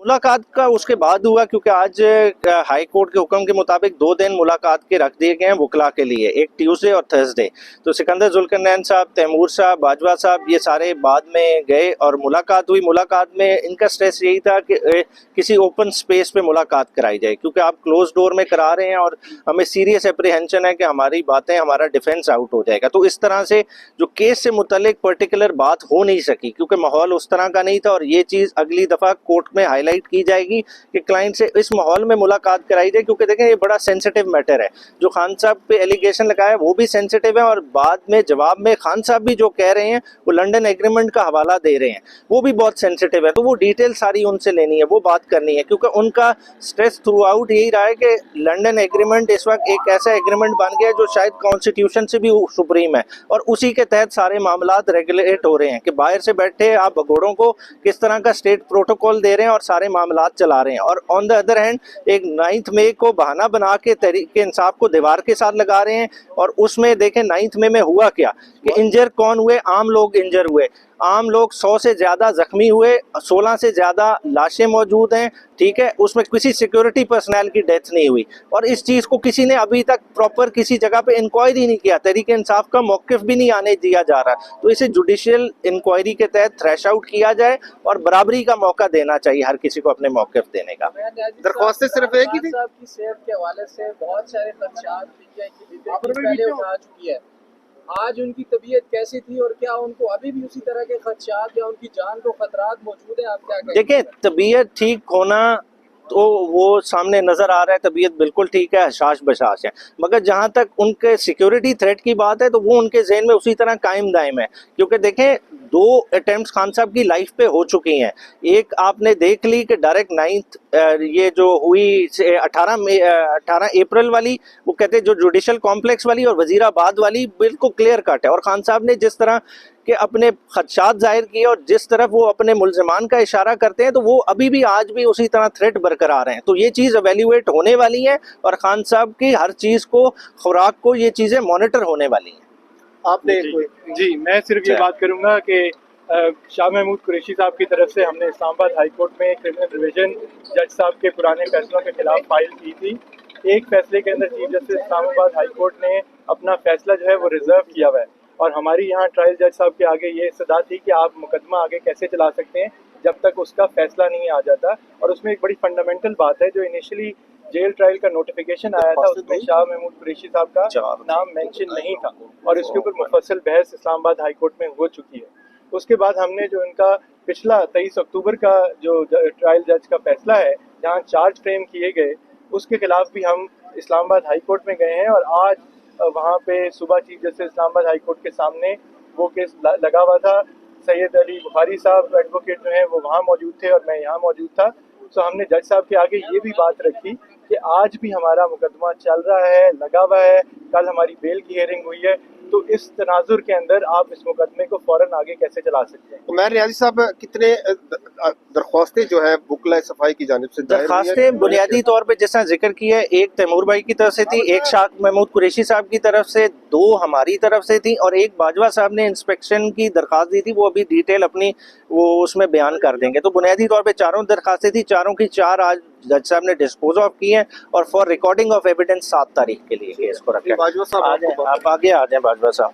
मुलाकात का उसके बाद हुआ, क्योंकि आज हाई कोर्ट के हुक्म के मुताबिक 2 दिन मुलाकात के रख दिए गए हैं वकला के लिए, एक ट्यूसडे और थर्सडे। तो सिकंदर जुल्करनैन साहब, तैमूर साहब, बाजवा साहब, ये सारे बाद में गए और मुलाकात हुई। मुलाकात में इनका स्ट्रेस यही था कि किसी ओपन स्पेस पे मुलाकात कराई जाए, क्योंकि आप क्लोज डोर में करा रहे हैं और हमें सीरियस एप्रीहेंशन है कि हमारी बातें, हमारा डिफेंस आउट हो जाएगा। तो इस तरह से जो केस से मुतल्लिक पर्टिकुलर बात हो नहीं सकी, क्योंकि माहौल उस तरह का नहीं था। और ये चीज़ अगली दफ़ा कोर्ट में हाईलाइट की जाएगी कि क्लाइंट से इस माहौल में मुलाकात कराई जाए, क्योंकि देखें ये बड़ा सेंसिटिव मैटर है। जो खान साहब पे एलिगेशन लगाया वो भी सेंसिटिव है, और बाद में जवाब में खान साहब भी जो कह रहे हैं वो लंदन एग्रीमेंट का हवाला दे रहे हैं, वो भी बहुत सेंसिटिव है। तो वो डिटेल सारी उनसे लेनी है, वो बात करनी है, क्योंकि उनका स्ट्रेस थ्रू आउट यही रहा है कि लंदन एग्रीमेंट इस वक्त एक ऐसा एग्रीमेंट बन गया है जो शायद कॉन्स्टिट्यूशन से भी सुप्रीम है, और उसी के तहत सारे मामलात रेगुलेट हो रहे हैं कि बाहर से बैठे आप भगोड़ों को किस तरह का स्टेट प्रोटोकॉल दे रहे हैं और सारे मामलात चला रहे हैं। और ऑन द अदर हैंड एक 9 मई को बहाना बना के तहरीक इंसाफ को दीवार के साथ लगा रहे हैं। और उसमें देखें 9 मई में हुआ क्या कि इंजर कौन हुए? आम लोग इंजर हुए, आम लोग 100 से ज़्यादा जख्मी हुए, 16 से ज़्यादा लाशें मौजूद हैं, ठीक है। उसमें किसी सिक्योरिटी पर्सनल की डेथ नहीं हुई, और इस चीज़ को किसी ने अभी तक प्रॉपर किसी जगह पे इंक्वायरी नहीं किया, तहरीक इंसाफ का मौक़िफ़ भी नहीं आने दिया जा रहा। तो इसे जुडिशियल इंक्वायरी के तहत थ्रेश आउट किया जाए और बराबरी का मौका देना चाहिए हर किसी को अपने मौक़िफ़ देने का। दरख्वास्तें सिर्फ एक ही थी। साहब की सेहत के हवाले से बहुत सारे खदशात पीटीआई की पहले उठा चुकी है। आज उनकी तबीयत कैसी थी और क्या उनको अभी भी उसी तरह के खदशात या उनकी जान को खतरात मौजूद है? आप क्या कहेंगे? देखिए, तबीयत ठीक होना तो वो सामने नज़र आ रहा है, तबीयत बिल्कुल ठीक है, हशाश बशाश है। मगर जहाँ तक उनके सिक्योरिटी थ्रेट की बात है तो वो उनके जहन में उसी तरह कायम दायम है, क्योंकि देखें 2 अटेम्प्ट्स खान साहब की लाइफ पे हो चुकी हैं। एक आपने देख ली कि डायरेक्ट 9 ये जो हुई 18 अप्रैल वाली, वो कहते हैं जो जुडिशल कॉम्प्लेक्स वाली और वजीराबाद वाली बिल्कुल क्लियर कट है। और खान साहब ने जिस तरह कि अपने खदशात जाहिर किए और जिस तरफ वो अपने मुल्ज़िमान का इशारा करते हैं, तो वो अभी भी आज भी उसी तरह थ्रेट बरकरार हैं। तो ये चीज़ एवेल्यूएट होने वाली है और खान साहब की हर चीज़ को, खुराक को, ये चीज़ें मॉनिटर होने वाली हैं। आपने जी, मैं सिर्फ ये बात करूंगा कि शाह महमूद कुरैशी साहब की तरफ से हमने इस्लामाबाद हाई कोर्ट में क्रिमिनल डिवीजन जज साहब के पुराने फैसलों के खिलाफ फाइल की थी। एक फैसले के अंदर chief justice Islamabad high court ने अपना फैसला जो है वो रिजर्व किया हुआ है, और हमारी यहाँ ट्रायल जज साहब के आगे ये सदा थी कि आप मुकदमा आगे कैसे चला सकते हैं जब तक उसका फैसला नहीं आ जाता। और उसमें एक बड़ी फंडामेंटल बात है, जो इनिशियली जेल ट्रायल का नोटिफिकेशन आया था उसमें शाह महमूद कुरैशी साहब का नाम मेंशन नहीं था, और इसके ऊपर मुफस्सल बहस इस्लामाबाद हाई कोर्ट में हो चुकी है। उसके बाद हमने जो इनका पिछला 23 अक्टूबर का जो ट्रायल जज का फैसला है जहाँ चार्ज फ्रेम किए गए, उसके खिलाफ भी हम इस्लामाबाद हाई कोर्ट में गए हैं। और आज वहाँ पे सुबह chief justice Islamabad high court के सामने वो केस लगा हुआ था। सैयद अली बुखारी साहब एडवोकेट जो हैं वो वहाँ मौजूद थे और मैं यहाँ मौजूद था। तो हमने जज साहब के आगे ये भी बात रखी कि आज भी हमारा मुकदमा चल रहा है, लगा हुआ है, कल हमारी बेल की हियरिंग हुई है, तो इस तनाजुर के अंदर आप इस मुकदमे को फौरन आगे कैसे चला सकते हैं? तो मैं रियाजी साहब कितने दरख्वास्तें जो है वकला सफाई की जानिब से दरख्वास्तें बुनियादी तौर पे जैसा जिक्र किया है, एक तैमूर भाई की तरफ से थी, एक शाह महमूद कुरैशी साहब की तरफ से, 2 हमारी तरफ से थी, और एक बाजवा साहब ने इंस्पेक्शन की दरख्वास्त दी थी। वो अभी डिटेल अपनी वो उसमें बयान कर देंगे। तो बुनियादी तौर पे 4 दरख्वास्तें थी, 4 की 4 आज जज साहब ने डिस्पोज ऑफ की हैं, और फॉर रिकॉर्डिंग ऑफ एविडेंस 7 तारीख के लिए केस को रखा है। बाजवा साहब आप आगे आ जाए बाजवा साहब।